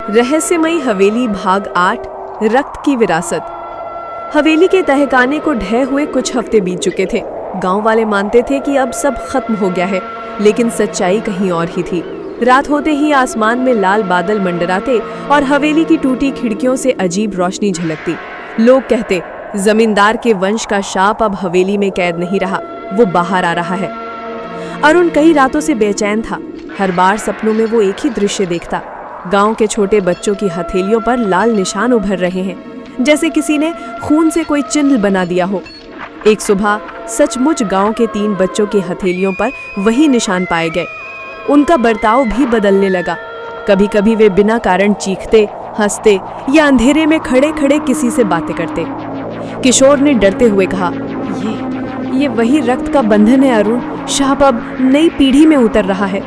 रहस्यमयी हवेली भाग 8 रक्त की विरासत। हवेली के तहखाने को ढहे हुए कुछ हफ्ते बीत चुके थे। गांव वाले मानते थे कि अब सब खत्म हो गया है, लेकिन सच्चाई कहीं और ही थी। रात होते ही आसमान में लाल बादल मंडराते और हवेली की टूटी खिड़कियों से अजीब रोशनी झलकती। लोग कहते, जमींदार के वंश का शाप अब हवेली में कैद नहीं रहा, वो बाहर आ रहा है। अरुण कई रातों से बेचैन था। हर बार सपनों में वो एक ही दृश्य देखता। गांव के छोटे बच्चों की हथेलियों पर लाल निशान उभर रहे हैं, जैसे किसी ने खून से कोई चिन्ह बना दिया हो। एक सुबह सचमुच गांव के 3 बच्चों की हथेलियों पर वही निशान पाए गए। उनका बर्ताव भी बदलने लगा। कभी कभी वे बिना कारण चीखते, हंसते या अंधेरे में खड़े खड़े किसी से बातें करते। किशोर ने डरते हुए कहा, ये वही रक्त का बंधन है अरुण, शाप अब नई पीढ़ी में उतर रहा है।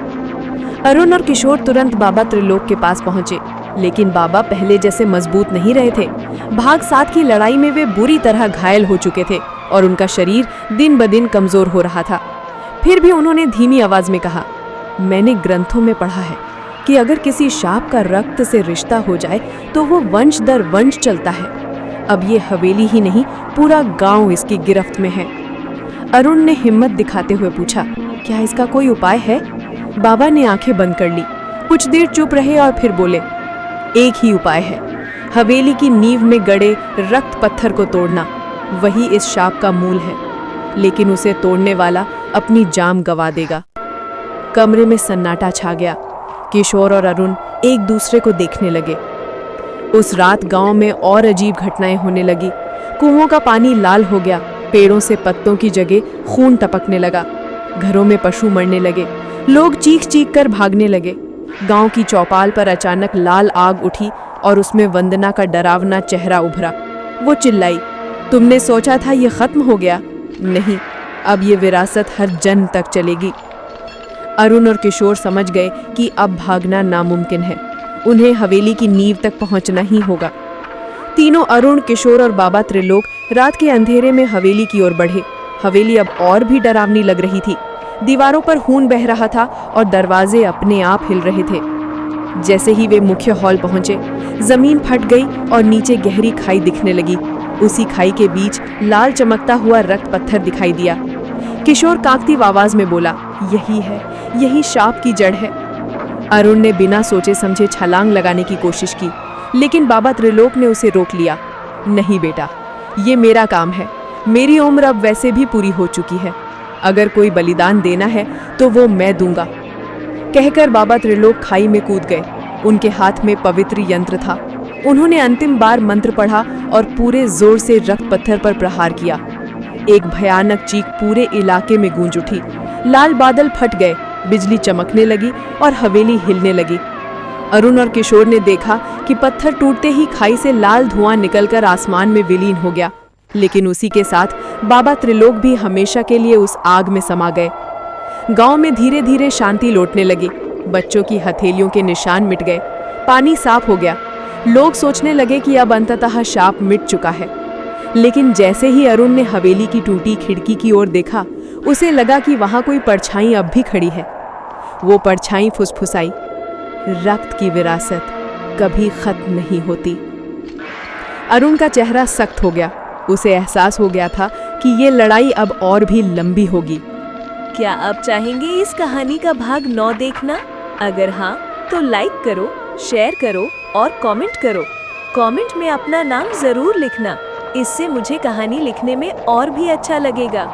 अरुण और किशोर तुरंत बाबा त्रिलोक के पास पहुंचे, लेकिन बाबा पहले जैसे मजबूत नहीं रहे थे। भाग 7 की लड़ाई में वे बुरी तरह घायल हो चुके थे और उनका शरीर दिन ब दिन कमजोर हो रहा था। फिर भी उन्होंने धीमी आवाज में कहा, मैंने ग्रंथों में पढ़ा है कि अगर किसी शाप का रक्त से रिश्ता हो जाए तो वो वंश दर वंश चलता है। अब ये हवेली ही नहीं, पूरा गांव इसकी गिरफ्त में है। अरुण ने हिम्मत दिखाते हुए पूछा, क्या इसका कोई उपाय है? बाबा ने आंखें बंद कर ली, कुछ देर चुप रहे और फिर बोले, एक ही उपाय है, हवेली की नींव में गड़े रक्त पत्थर को तोड़ना। वही इस शाप का मूल है, लेकिन उसे तोड़ने वाला अपनी जान गंवा देगा। कमरे में सन्नाटा छा गया। किशोर और अरुण एक दूसरे को देखने लगे। उस रात गांव में और अजीब घटनाएं होने लगी। कुओं का पानी लाल हो गया, पेड़ों से पत्तों की जगह खून टपकने लगा, घरों में पशु मरने लगे, लोग चीख चीख कर भागने लगे। गांव की चौपाल पर अचानक लाल आग उठी और उसमें वंदना का डरावना चेहरा उभरा। वो चिल्लाई, तुमने सोचा था ये खत्म हो गया? नहीं, अब ये विरासत हर जन्म तक चलेगी। अरुण और किशोर समझ गए कि अब भागना नामुमकिन है, उन्हें हवेली की नींव तक पहुंचना ही होगा। तीनों अरुण, किशोर और बाबा त्रिलोक रात के अंधेरे में हवेली की ओर बढ़े। हवेली अब और भी डरावनी लग रही थी। दीवारों पर खून बह रहा था और दरवाजे अपने आप हिल रहे थे। जैसे ही वे मुख्य हॉल पहुंचे, जमीन फट गई और नीचे गहरी खाई दिखने लगी। उसी खाई के बीच लाल चमकता हुआ रक्त पत्थर दिखाई दिया। किशोर कांपती आवाज में बोला, यही है, यही शाप की जड़ है। अरुण ने बिना सोचे समझे छलांग लगाने की कोशिश की, लेकिन बाबा त्रिलोक ने उसे रोक लिया। नहीं बेटा, ये मेरा काम है, मेरी उम्र अब वैसे भी पूरी हो चुकी है। अगर कोई बलिदान देना है तो वो मैं दूंगा। कहकर बाबा त्रिलोक खाई में कूद गए। उनके हाथ में पवित्र यंत्र था। उन्होंने अंतिम बार मंत्र पढ़ा और पूरे जोर से रक्त पत्थर पर प्रहार किया। एक भयानक चीख पूरे इलाके में गूंज उठी। लाल बादल फट गए, बिजली चमकने लगी और हवेली हिलने लगी। अरुण और किशोर ने देखा कि पत्थर टूटते ही खाई से लाल धुआं निकलकर आसमान में विलीन हो गया, लेकिन उसी के साथ बाबा त्रिलोक भी हमेशा के लिए उस आग में समा गए। गांव में धीरे धीरे शांति लौटने लगी। बच्चों की हथेलियों के निशान मिट गए, पानी साफ हो गया। लोग सोचने लगे कि अब अंततः शाप मिट चुका है। लेकिन जैसे ही अरुण ने हवेली की टूटी खिड़की की ओर देखा, उसे लगा कि वहां कोई परछाई अब भी खड़ी है। वो परछाई फुसफुसाई, रक्त की विरासत कभी खत्म नहीं होती। अरुण का चेहरा सख्त हो गया। उसे एहसास हो गया था कि ये लड़ाई अब और भी लंबी होगी। क्या आप चाहेंगे इस कहानी का भाग 9 देखना? अगर हाँ, तो लाइक करो, शेयर करो और कमेंट करो। कमेंट में अपना नाम जरूर लिखना, इससे मुझे कहानी लिखने में और भी अच्छा लगेगा।